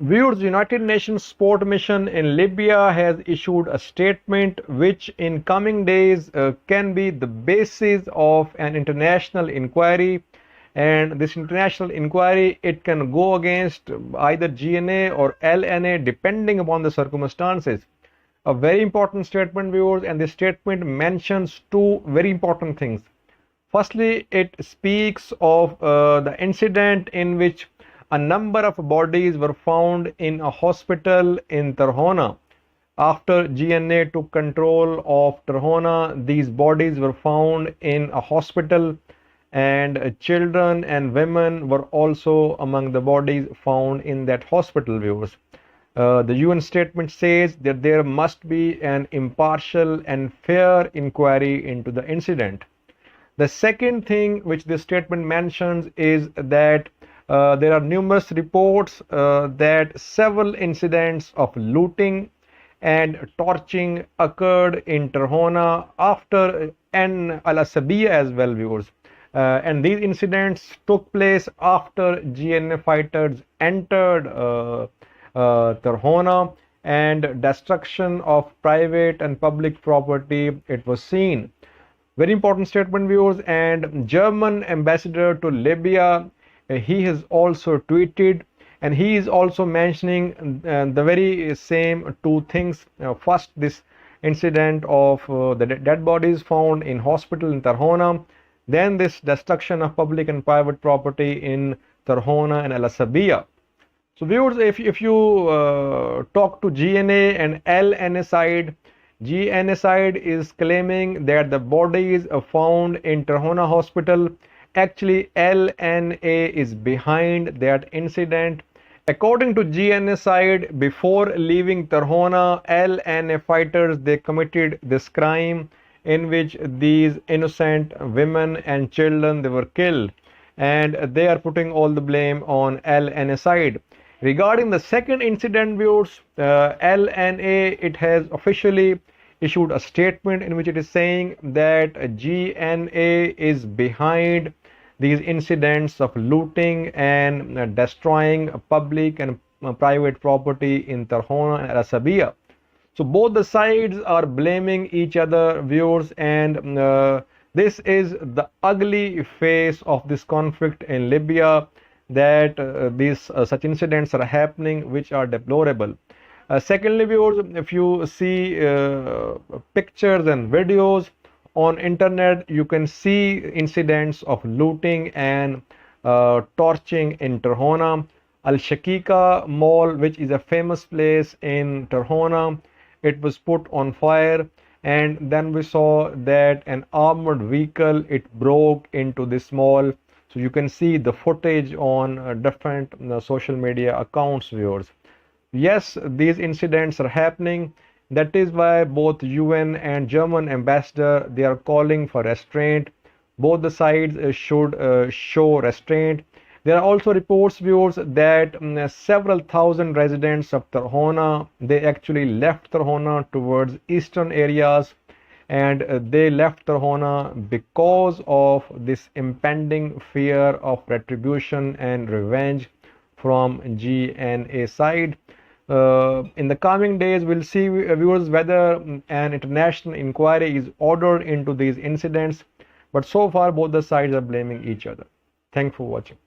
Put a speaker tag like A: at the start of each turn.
A: Viewers, United Nations Sport Mission in Libya has issued a statement which in coming days can be the basis of an international inquiry, and this international inquiry, it can go against either GNA or LNA depending upon the circumstances. A very important statement, viewers, and this statement mentions two very important things. Firstly, it speaks of the incident in which a number of bodies were found in a hospital in Tarhona. After GNA took control of Tarhona, these bodies were found in a hospital, and children and women were also among the bodies found in that hospital, viewers. The UN statement says that there must be an impartial and fair inquiry into the incident. The second thing which this statement mentions is that there are numerous reports that several incidents of looting and torching occurred in Tarhona after Ain al-Asabiya as well, viewers. And these incidents took place after GNA fighters entered Tarhona, and destruction of private and public property, it was seen. Very important statement, viewers. And German ambassador to Libya, he has also tweeted, and he is also mentioning the very same two things. First, this incident of the dead bodies found in hospital in Tarhona, then this destruction of public and private property in Tarhona and Al Asabiya. So viewers, if you talk to GNA and LNA side, GNA side is claiming that the bodies found in Tarhona hospital, actually LNA is behind that incident. According to GNA side, before leaving Tarhona, LNA fighters, they committed this crime in which these innocent women and children, they were killed, and they are putting all the blame on LNA side. Regarding the second incident, viewers, LNA, it has officially issued a statement in which it is saying that GNA is behind these incidents of looting and destroying public and private property in Tarhona and Al Asabiya. So both the sides are blaming each other, viewers, and this is the ugly face of this conflict in Libya, that these such incidents are happening which are deplorable. Secondly, viewers, if you see pictures and videos on internet, you can see incidents of looting and torching in Tarhona. Al Shakika Mall, which is a famous place in Tarhona, it was put on fire, and then we saw that an armored vehicle, it broke into this mall. So you can see the footage on different social media accounts, viewers. Yes, these incidents are happening. That is why both UN and German ambassador, they are calling for restraint. Both the sides should show restraint. There are also reports, viewers, that several thousand residents of Tarhona, they actually left Tarhona towards eastern areas, and they left Tarhona because of this impending fear of retribution and revenge from GNA side. In the coming days, we'll see, viewers, whether an international inquiry is ordered into these incidents. But so far, both the sides are blaming each other. Thanks for watching.